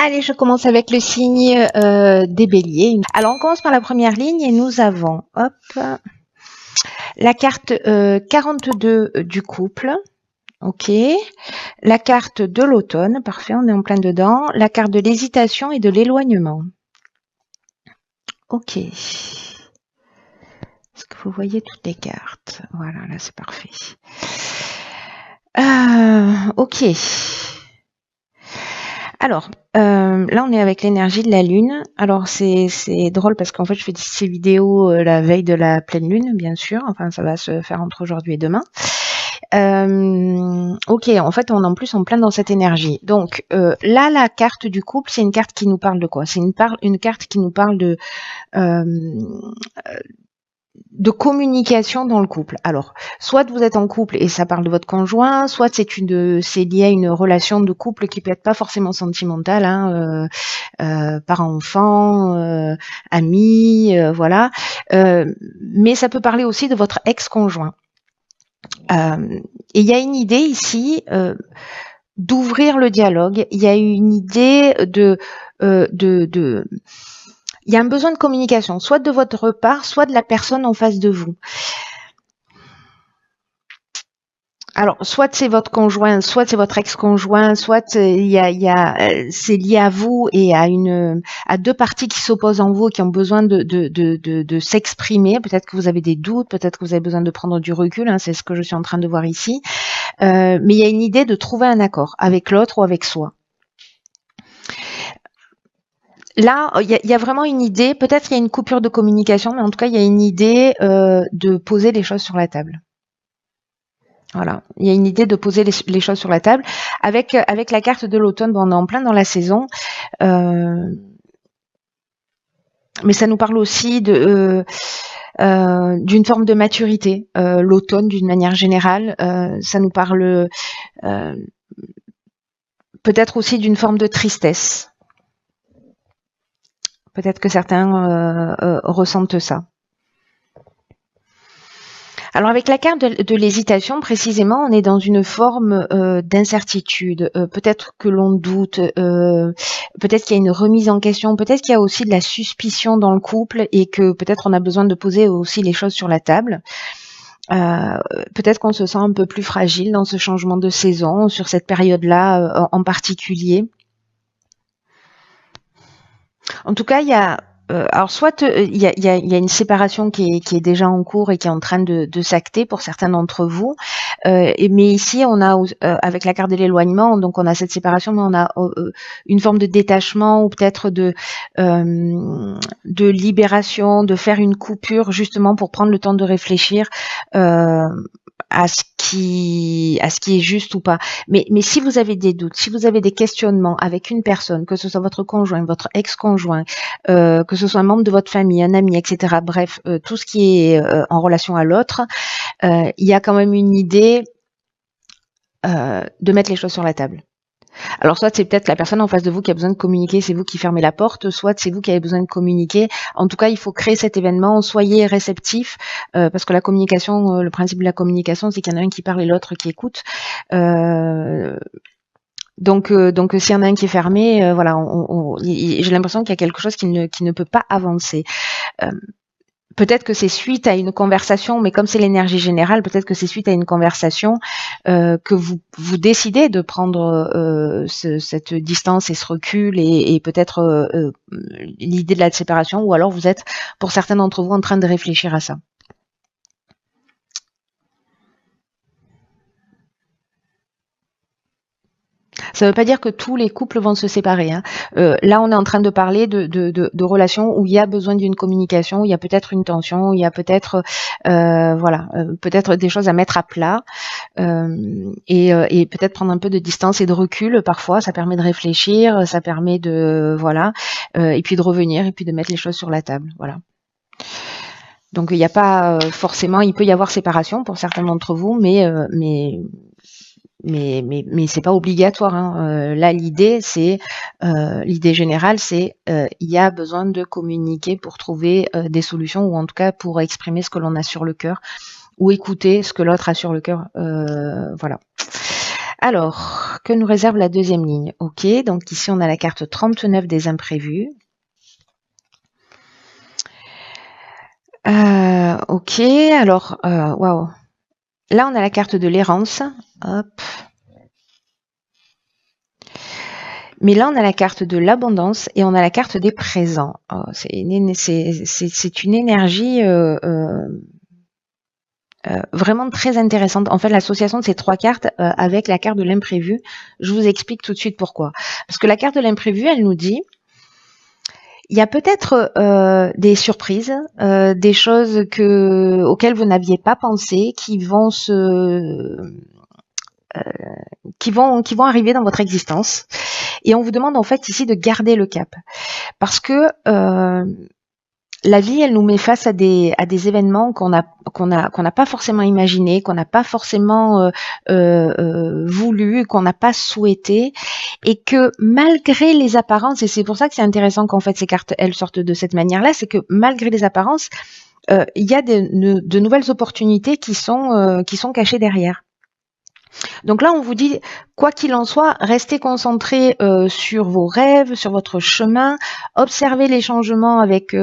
Allez, je commence avec le signe des béliers. Alors, on commence par la première ligne et nous avons, hop, la carte 42 du couple. Ok. La carte de l'automne. Parfait, on est en plein dedans. La carte de l'hésitation et de l'éloignement. Ok. Est-ce que vous voyez toutes les cartes? Voilà, là, c'est parfait. Ok. Alors, là, on est avec l'énergie de la lune. Alors, c'est drôle parce qu'en fait, je fais ces vidéos la veille de la pleine lune, bien sûr. Enfin, ça va se faire entre aujourd'hui et demain. Ok, en fait, on est en plus en plein dans cette énergie. Donc, là, la carte du couple, c'est une carte qui nous parle de quoi? C'est une carte qui nous parle de communication dans le couple. Alors, soit vous êtes en couple et ça parle de votre conjoint, soit c'est lié à une relation de couple qui peut être pas forcément sentimentale, hein, parents-enfants, amis, voilà. Mais ça peut parler aussi de votre ex-conjoint. Et il y a une idée ici d'ouvrir le dialogue. Il y a une idée il y a un besoin de communication, soit de votre part, soit de la personne en face de vous. Alors, soit c'est votre conjoint, soit c'est votre ex-conjoint, soit c'est lié à vous et à deux parties qui s'opposent en vous, qui ont besoin de s'exprimer. Peut-être que vous avez des doutes, peut-être que vous avez besoin de prendre du recul. Hein, c'est ce que je suis en train de voir ici. Mais il y a une idée de trouver un accord avec l'autre ou avec soi. Là, il y a vraiment une idée, peut-être qu'il y a une coupure de communication, mais en tout cas, il y a une idée de poser les choses sur la table. Voilà, il y a une idée de poser les choses sur la table. Avec la carte de l'automne, bon, on est en plein dans la saison, mais ça nous parle aussi d'une forme de maturité. L'automne, d'une manière générale, ça nous parle peut-être aussi d'une forme de tristesse. Peut-être que certains ressentent ça. Alors avec la carte de l'hésitation, précisément, on est dans une forme d'incertitude. Peut-être que l'on doute, peut-être qu'il y a une remise en question, peut-être qu'il y a aussi de la suspicion dans le couple et que peut-être on a besoin de poser aussi les choses sur la table. Peut-être qu'on se sent un peu plus fragile dans ce changement de saison, sur cette période-là en particulier. En tout cas, il y a alors soit il y a une séparation qui est déjà en cours et qui est en train de s'acter pour certains d'entre vous, mais ici on a avec la carte de l'éloignement, donc on a cette séparation, mais on a une forme de détachement ou peut-être de libération, de faire une coupure justement pour prendre le temps de réfléchir à ce qui est juste ou pas. Mais si vous avez des doutes, si vous avez des questionnements avec une personne, que ce soit votre conjoint, votre ex-conjoint, que ce soit un membre de votre famille, un ami, etc. Bref, tout ce qui est en relation à l'autre, il y a quand même une idée de mettre les choses sur la table. Alors soit c'est peut-être la personne en face de vous qui a besoin de communiquer, c'est vous qui fermez la porte, soit c'est vous qui avez besoin de communiquer. En tout cas, il faut créer cet événement, soyez réceptifs, parce que la communication, le principe de la communication, c'est qu'il y en a un qui parle et l'autre qui écoute. Donc s'il y en a un qui est fermé, voilà, j'ai l'impression qu'il y a quelque chose qui ne peut pas avancer. Peut-être que c'est suite à une conversation, mais comme c'est l'énergie générale, peut-être que c'est suite à une conversation que vous décidez de prendre cette distance et ce recul et peut-être l'idée de la séparation, ou alors vous êtes, pour certains d'entre vous, en train de réfléchir à ça. Ça ne veut pas dire que tous les couples vont se séparer. Hein. Là, on est en train de parler de relations où il y a besoin d'une communication, où il y a peut-être une tension, où il y a peut-être peut-être des choses à mettre à plat et peut-être prendre un peu de distance et de recul. Parfois, ça permet de réfléchir, ça permet de et puis de revenir et puis de mettre les choses sur la table. Voilà. Donc il n'y a pas forcément, il peut y avoir séparation pour certains d'entre vous, mais c'est pas obligatoire. Hein. Là, l'idée générale, c'est il y a besoin de communiquer pour trouver des solutions, ou en tout cas pour exprimer ce que l'on a sur le cœur, ou écouter ce que l'autre a sur le cœur. Voilà. Alors, que nous réserve la deuxième ligne? Ok, donc ici on a la carte 39 des imprévus. Ok, alors, waouh. Là on a la carte de l'errance. Hop. Mais là, on a la carte de l'abondance et on a la carte des présents. Oh, c'est une énergie vraiment très intéressante. En fait, l'association de ces trois cartes avec la carte de l'imprévu, je vous explique tout de suite pourquoi. Parce que la carte de l'imprévu, elle nous dit, il y a peut-être des surprises, des choses auxquelles vous n'aviez pas pensé, qui vont arriver dans votre existence. Et on vous demande en fait ici de garder le cap. Parce que la vie, elle nous met face à des événements qu'on n'a pas forcément imaginé, qu'on n'a pas forcément voulu, qu'on n'a pas souhaité, et que malgré les apparences, et c'est pour ça que c'est intéressant qu'en fait ces cartes elles sortent de cette manière-là, c'est que malgré les apparences, il y a de nouvelles opportunités qui sont cachées derrière. Donc là, on vous dit, quoi qu'il en soit, restez concentrés sur vos rêves, sur votre chemin, observez les changements avec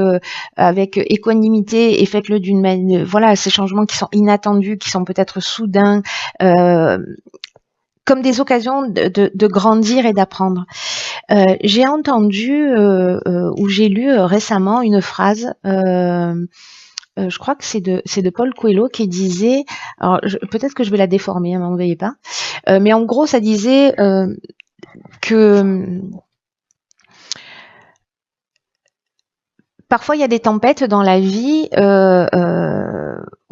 équanimité et faites-le d'une manière, voilà, ces changements qui sont inattendus, qui sont peut-être soudains, comme des occasions de grandir et d'apprendre. J'ai entendu ou j'ai lu récemment une phrase. Je crois que c'est de Paul Coelho qui disait, alors peut-être que je vais la déformer, hein, m'en veuillez pas, mais en gros ça disait que parfois il y a des tempêtes dans la vie,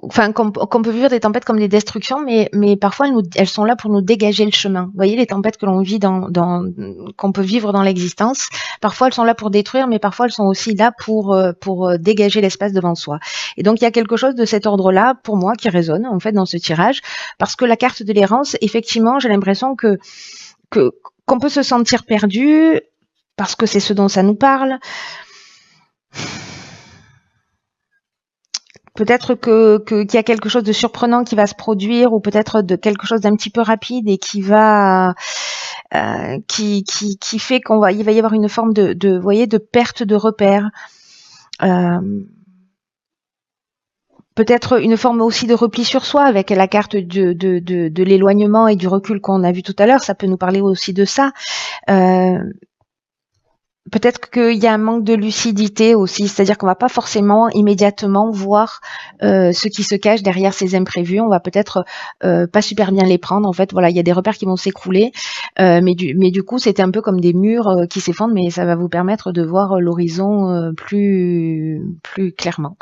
enfin qu'on peut vivre des tempêtes comme des destructions, mais parfois elles sont là pour nous dégager le chemin. Vous voyez les tempêtes que l'on vit qu'on peut vivre dans l'existence. Parfois elles sont là pour détruire, mais parfois elles sont aussi là pour dégager l'espace devant soi. Et donc il y a quelque chose de cet ordre-là pour moi qui résonne en fait dans ce tirage, parce que la carte de l'errance, effectivement, j'ai l'impression qu'on peut se sentir perdu parce que c'est ce dont ça nous parle. Peut-être qu'il y a quelque chose de surprenant qui va se produire, ou peut-être de quelque chose d'un petit peu rapide et qui va qui fait il va y avoir une forme de voyez, de perte de repère. Peut-être une forme aussi de repli sur soi avec la carte de l'éloignement et du recul qu'on a vu tout à l'heure. Ça peut nous parler aussi de ça. Peut-être qu'il y a un manque de lucidité aussi, c'est-à-dire qu'on va pas forcément immédiatement voir ce qui se cache derrière ces imprévus. On va peut-être pas super bien les prendre. En fait, voilà, il y a des repères qui vont s'écrouler, mais du coup, c'est un peu comme des murs qui s'effondrent, mais ça va vous permettre de voir l'horizon plus clairement.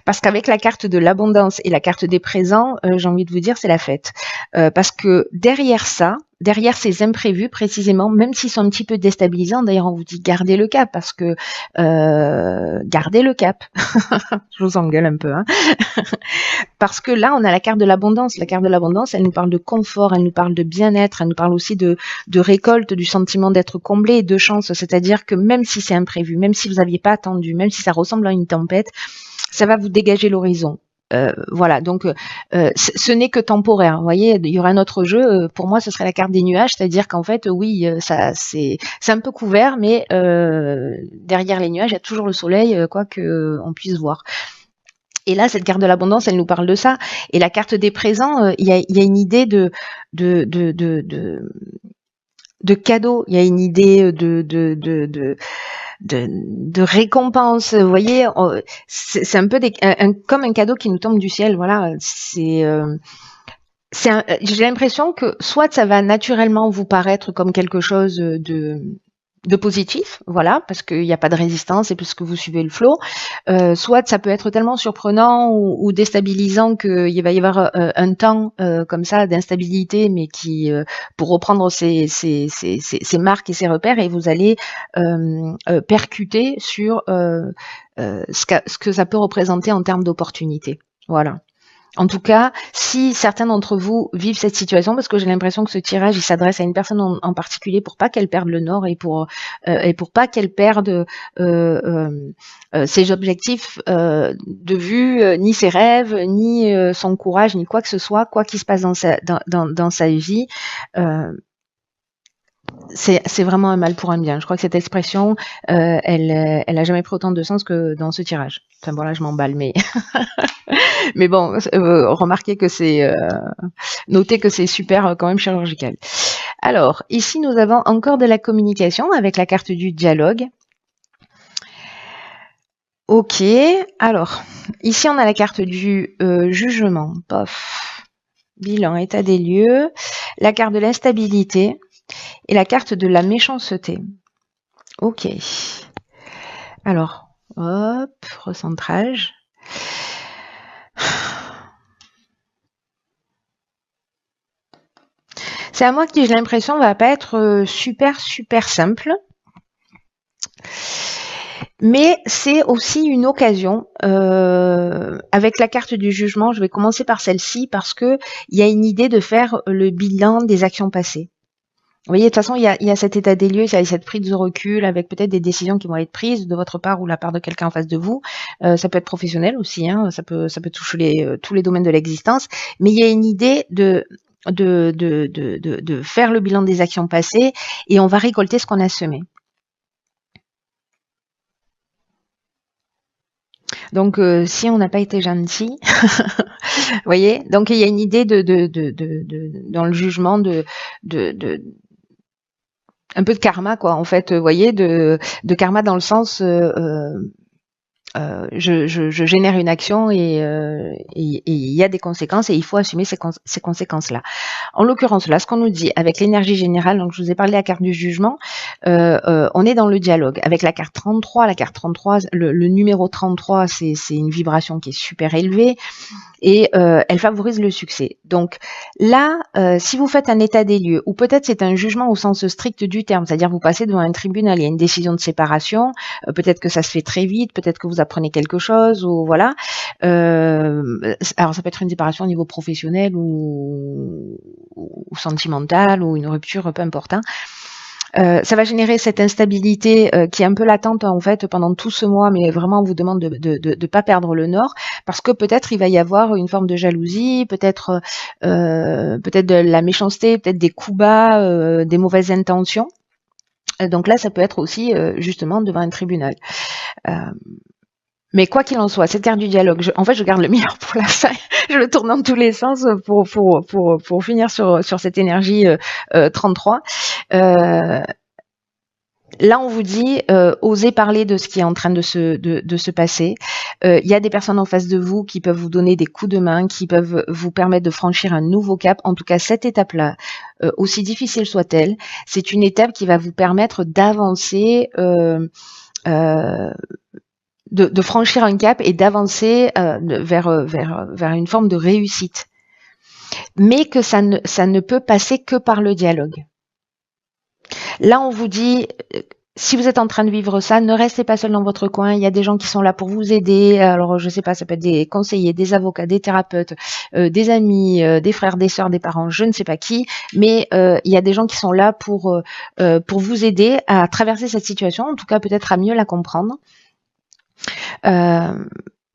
Parce qu'avec la carte de l'abondance et la carte des présents, j'ai envie de vous dire, c'est la fête. Parce que derrière ces imprévus précisément, même s'ils sont un petit peu déstabilisants, d'ailleurs on vous dit gardez le cap, parce que gardez le cap. Je vous engueule un peu, hein. Parce que là on a la carte de l'abondance. La carte de l'abondance, elle nous parle de confort, elle nous parle de bien-être, elle nous parle aussi de récolte, du sentiment d'être comblé et de chance. C'est-à-dire que même si c'est imprévu, même si vous n'aviez pas attendu, même si ça ressemble à une tempête, ça va vous dégager l'horizon. Voilà, donc ce n'est que temporaire. Vous voyez, il y aura un autre jeu. Pour moi, ce serait la carte des nuages, c'est-à-dire qu'en fait, oui, ça c'est un peu couvert, mais derrière les nuages, il y a toujours le soleil, quoi que on puisse voir. Et là, cette carte de l'abondance, elle nous parle de ça. Et la carte des présents, il y a une idée de cadeau. Il y a une idée de récompense. Vous voyez, c'est un peu comme un cadeau qui nous tombe du ciel. Voilà, j'ai l'impression que soit ça va naturellement vous paraître comme quelque chose de positif, voilà, parce qu'il n'y a pas de résistance et parce que vous suivez le flot, soit ça peut être tellement surprenant ou déstabilisant qu'il va y avoir un temps comme ça d'instabilité, mais qui, pour reprendre ses marques et ses repères, et vous allez percuter sur ce que ça peut représenter en termes d'opportunités. Voilà. En tout cas, si certains d'entre vous vivent cette situation, parce que j'ai l'impression que ce tirage, il s'adresse à une personne en particulier pour pas qu'elle perde le nord et pour pas qu'elle perde ses objectifs de vue, ni ses rêves, ni son courage, ni quoi que ce soit, quoi qu'il se passe dans sa vie. C'est vraiment un mal pour un bien. Je crois que cette expression, elle a jamais pris autant de sens que dans ce tirage. Enfin bon, là, je m'emballe, mais mais bon, remarquez que c'est notez que c'est super quand même chirurgical. Alors, ici, nous avons encore de la communication avec la carte du dialogue. Ok, alors, ici, on a la carte du jugement. Pof. Bilan, état des lieux. La carte de l'instabilité. Et la carte de la méchanceté. Ok. Alors, hop, recentrage. C'est à moi qui, j'ai l'impression, va pas être super simple. Mais c'est aussi une occasion. Avec la carte du jugement, je vais commencer par celle-ci parce que il y a une idée de faire le bilan des actions passées. Vous voyez, de toute façon, il y a cet état des lieux, il y a cette prise de recul avec peut-être des décisions qui vont être prises de votre part ou de la part de quelqu'un en face de vous. Ça peut être professionnel aussi, hein, ça peut toucher tous les domaines de l'existence. Mais il y a une idée de faire le bilan des actions passées et on va récolter ce qu'on a semé. Donc, si on n'a pas été gentil, vous voyez, donc il y a une idée dans le jugement un peu de karma, quoi, en fait, vous voyez, de karma dans le sens, je génère une action et il y a des conséquences et il faut assumer ces conséquences-là. En l'occurrence, là, ce qu'on nous dit avec l'énergie générale, donc je vous ai parlé de la carte du jugement, on est dans le dialogue. Avec la carte 33, le numéro 33, c'est une vibration qui est super élevée et elle favorise le succès. Donc là, si vous faites un état des lieux, ou peut-être c'est un jugement au sens strict du terme, c'est-à-dire vous passez devant un tribunal, il y a une décision de séparation, peut-être que ça se fait très vite, peut-être que vous apprenez quelque chose, ou voilà. Alors ça peut être une séparation au niveau professionnel ou sentimental, ou une rupture, peu importe. Hein. Ça va générer cette instabilité qui est un peu latente en fait pendant tout ce mois, mais vraiment on vous demande de pas perdre le nord parce que peut-être il va y avoir une forme de jalousie, peut-être de la méchanceté, peut-être des coups bas, des mauvaises intentions. Donc là, ça peut être aussi justement devant un tribunal. Mais quoi qu'il en soit, cette carte du dialogue, en fait, je garde le meilleur pour la fin. Je le tourne dans tous les sens pour finir sur cette énergie 33. Là, on vous dit, osez parler de ce qui est en train de se passer. Il y a des personnes en face de vous qui peuvent vous donner des coups de main, qui peuvent vous permettre de franchir un nouveau cap. En tout cas, cette étape-là, aussi difficile soit-elle, c'est une étape qui va vous permettre d'avancer, de franchir un cap et d'avancer vers une forme de réussite. Mais que ça ne peut passer que par le dialogue. Là, on vous dit, si vous êtes en train de vivre ça, ne restez pas seul dans votre coin. Il y a des gens qui sont là pour vous aider. Alors, je sais pas, ça peut être des conseillers, des avocats, des thérapeutes, des amis, des frères, des sœurs, des parents, je ne sais pas qui. Mais il y a des gens qui sont là pour vous aider à traverser cette situation, en tout cas peut-être à mieux la comprendre.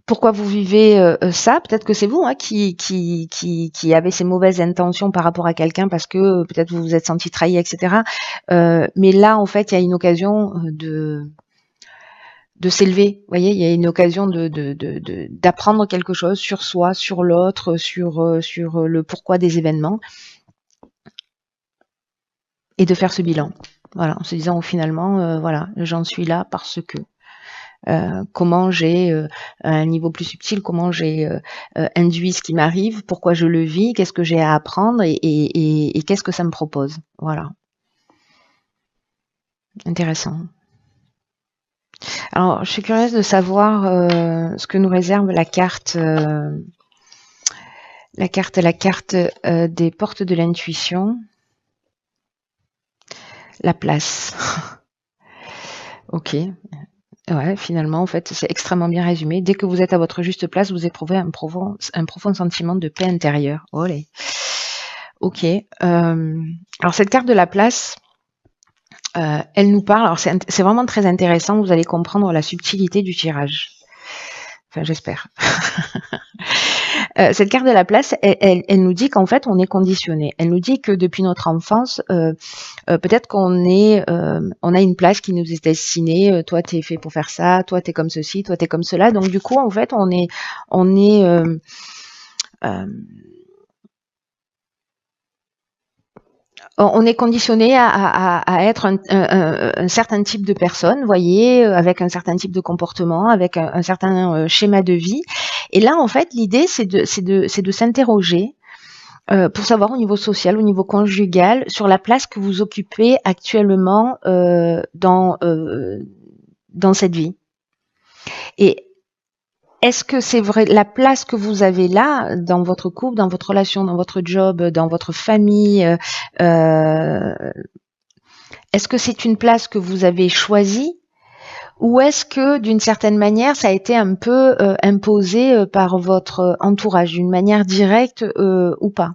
Pourquoi vous vivez ça? Peut-être que c'est vous qui avez ces mauvaises intentions par rapport à quelqu'un parce que peut-être vous vous êtes senti trahi, etc. Mais là, en fait, il y a une occasion de s'élever. Vous voyez, il y a une occasion d'apprendre quelque chose sur soi, sur l'autre, sur le pourquoi des événements et de faire ce bilan. Voilà, en se disant finalement, voilà, j'en suis là parce que. Comment j'ai, à un niveau plus subtil, comment j'ai induit ce qui m'arrive, pourquoi je le vis, qu'est-ce que j'ai à apprendre et qu'est-ce que ça me propose. Voilà. Intéressant. Alors, je suis curieuse de savoir ce que nous réserve la carte des portes de l'intuition. La place. Ok. Ouais, finalement, en fait, c'est extrêmement bien résumé. Dès que vous êtes à votre juste place, vous éprouvez un profond sentiment de paix intérieure. Olé. Ok. Alors cette carte de la place, elle nous parle. Alors c'est vraiment très intéressant. Vous allez comprendre la subtilité du tirage. Enfin, j'espère. Cette carte de la place, elle nous dit qu'en fait, on est conditionné. Elle nous dit que depuis notre enfance, peut-être on a une place qui nous est destinée. Toi, t'es fait pour faire ça. Toi, t'es comme ceci. Toi, t'es comme cela. Donc, du coup, en fait, on est euh, on est conditionné à être un certain type de personne, voyez, avec un certain type de comportement, avec un certain schéma de vie. Et là, en fait, l'idée, c'est de s'interroger pour savoir au niveau social, au niveau conjugal, sur la place que vous occupez actuellement dans cette vie. Et est-ce que c'est vrai la place que vous avez là dans votre couple, dans votre relation, dans votre job, dans votre famille est-ce que c'est une place que vous avez choisie ou est-ce que d'une certaine manière ça a été un peu imposé par votre entourage d'une manière directe ou pas?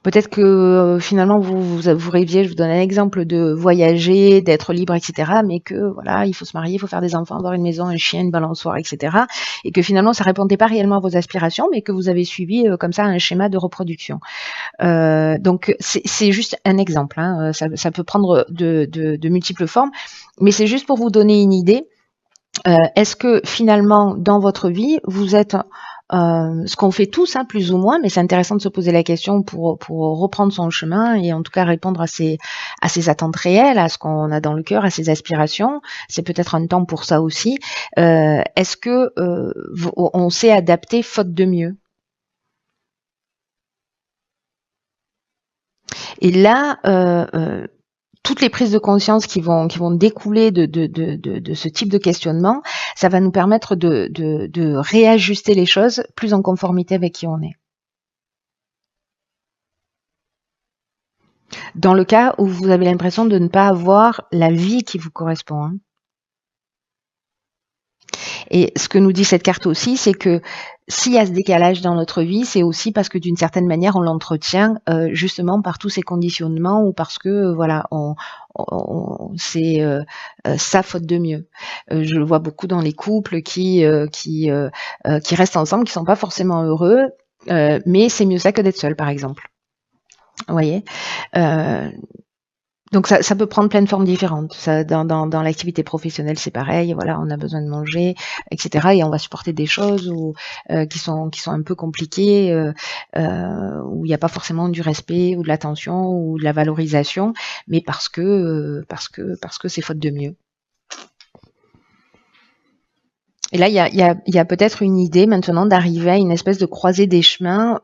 Peut-être que finalement vous rêviez, je vous donne un exemple, de voyager, d'être libre, etc. Mais que voilà, il faut se marier, il faut faire des enfants, avoir une maison, un chien, une balançoire, etc. Et que finalement ça répondait pas réellement à vos aspirations, mais que vous avez suivi comme ça un schéma de reproduction. Donc c'est juste un exemple. Hein. Ça peut prendre de multiples formes, mais c'est juste pour vous donner une idée. Est-ce que finalement dans votre vie vous êtes ce qu'on fait tous, hein, plus ou moins, mais c'est intéressant de se poser la question pour reprendre son chemin et en tout cas répondre à ses attentes réelles, à ce qu'on a dans le cœur, à ses aspirations. C'est peut-être un temps pour ça aussi. Est-ce que on s'est adapté faute de mieux? Et là, toutes les prises de conscience qui vont découler de ce type de questionnement, ça va nous permettre de réajuster les choses plus en conformité avec qui on est. Dans le cas où vous avez l'impression de ne pas avoir la vie qui vous correspond. Hein. Et ce que nous dit cette carte aussi, c'est que s'il y a ce décalage dans notre vie, c'est aussi parce que d'une certaine manière, on l'entretient justement par tous ces conditionnements ou parce que voilà, c'est sa faute de mieux. Je le vois beaucoup dans les couples qui restent ensemble, qui sont pas forcément heureux, mais c'est mieux ça que d'être seul, par exemple. Vous voyez. Donc ça peut prendre plein de formes différentes. Ça, dans l'activité professionnelle, c'est pareil. Voilà, on a besoin de manger, etc. Et on va supporter des choses qui sont un peu compliquées, où il n'y a pas forcément du respect ou de l'attention ou de la valorisation, mais parce que c'est faute de mieux. Et là, il y a peut-être une idée maintenant d'arriver à une espèce de croisée des chemins.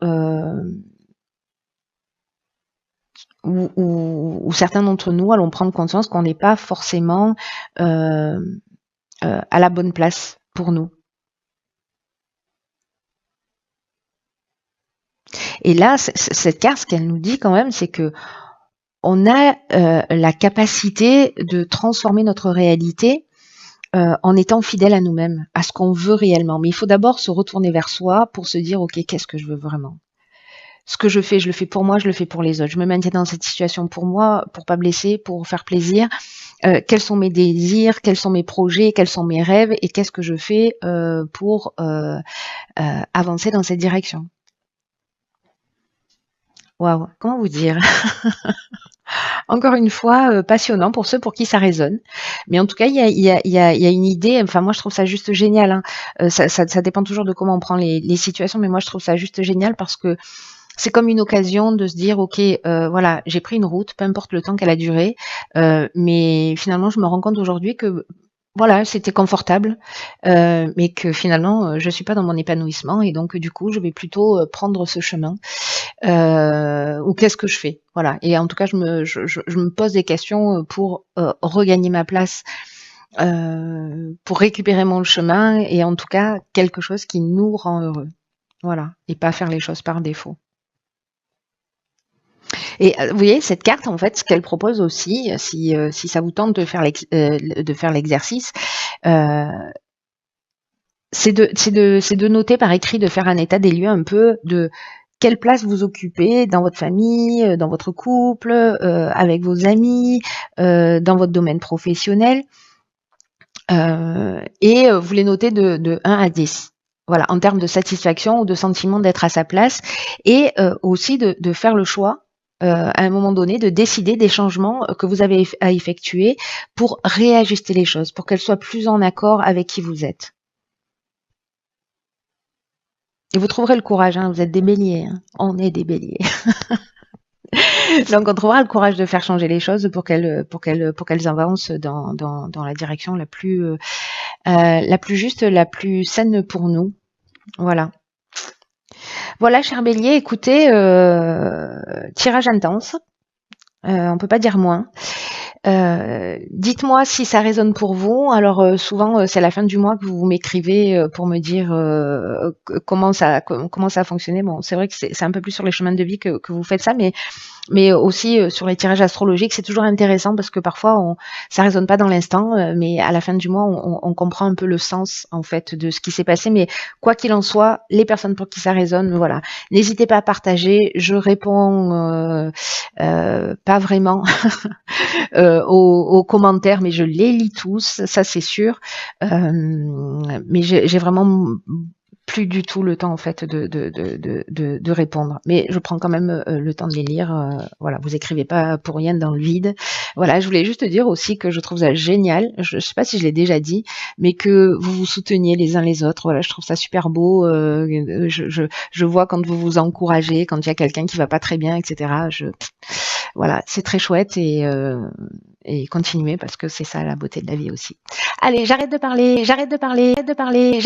Où certains d'entre nous allons prendre conscience qu'on n'est pas forcément à la bonne place pour nous. Et là, cette carte, ce qu'elle nous dit quand même, c'est que on a la capacité de transformer notre réalité en étant fidèle à nous-mêmes, à ce qu'on veut réellement. Mais il faut d'abord se retourner vers soi pour se dire, OK, qu'est-ce que je veux vraiment? Ce que je le fais pour moi, je le fais pour les autres. Je me maintiens dans cette situation pour moi, pour pas blesser, pour faire plaisir. Quels sont mes désirs, quels sont mes projets, quels sont mes rêves et qu'est-ce que je fais pour avancer dans cette direction. Waouh, comment vous dire? Encore une fois, passionnant pour ceux pour qui ça résonne. Mais en tout cas, il y a une idée, enfin moi je trouve ça juste génial. Hein. Ça dépend toujours de comment on prend les situations, mais moi je trouve ça juste génial parce que c'est comme une occasion de se dire, OK, voilà, j'ai pris une route, peu importe le temps qu'elle a duré, mais finalement, je me rends compte aujourd'hui que voilà, c'était confortable, mais que finalement, je suis pas dans mon épanouissement et donc du coup, je vais plutôt prendre ce chemin. Ou qu'est-ce que je fais? Voilà. Et en tout cas, je me pose des questions pour regagner ma place, pour récupérer mon chemin et en tout cas quelque chose qui nous rend heureux. Voilà, et pas faire les choses par défaut. Et vous voyez, cette carte, en fait, ce qu'elle propose aussi, si ça vous tente de faire l'exercice, c'est de noter par écrit, de faire un état des lieux un peu de quelle place vous occupez dans votre famille, dans votre couple, avec vos amis, dans votre domaine professionnel. Et vous les notez de 1 à 10. Voilà, en termes de satisfaction ou de sentiment d'être à sa place. Et aussi de faire le choix, à un moment donné, de décider des changements que vous avez à effectuer pour réajuster les choses, pour qu'elles soient plus en accord avec qui vous êtes. Et vous trouverez le courage, hein, vous êtes des béliers, hein. On est des béliers. Donc on trouvera le courage de faire changer les choses pour qu'elles avancent dans la direction la plus juste, la plus saine pour nous. Voilà. Voilà, cher bélier, écoutez, tirage intense. On peut pas dire moins. Dites-moi si ça résonne pour vous. Alors souvent c'est à la fin du mois que vous m'écrivez pour me dire comment ça a fonctionné. Bon, c'est vrai que c'est un peu plus sur les chemins de vie que vous faites ça, mais aussi sur les tirages astrologiques, c'est toujours intéressant parce que parfois ça résonne pas dans l'instant, mais à la fin du mois on comprend un peu le sens en fait de ce qui s'est passé. Mais quoi qu'il en soit, les personnes pour qui ça résonne, voilà, n'hésitez pas à partager. Je réponds pas vraiment aux commentaires, mais je les lis tous, ça c'est sûr. Mais j'ai vraiment plus du tout le temps en fait de répondre, mais je prends quand même le temps de les lire. Voilà, vous écrivez pas pour rien dans le vide. Voilà, je voulais juste dire aussi que je trouve ça génial. Je sais pas si je l'ai déjà dit, mais que vous vous souteniez les uns les autres. Voilà, je trouve ça super beau. Je vois quand vous vous encouragez, quand il y a quelqu'un qui va pas très bien, etc. Voilà, c'est très chouette et continuez parce que c'est ça la beauté de la vie aussi. Allez, j'arrête de parler.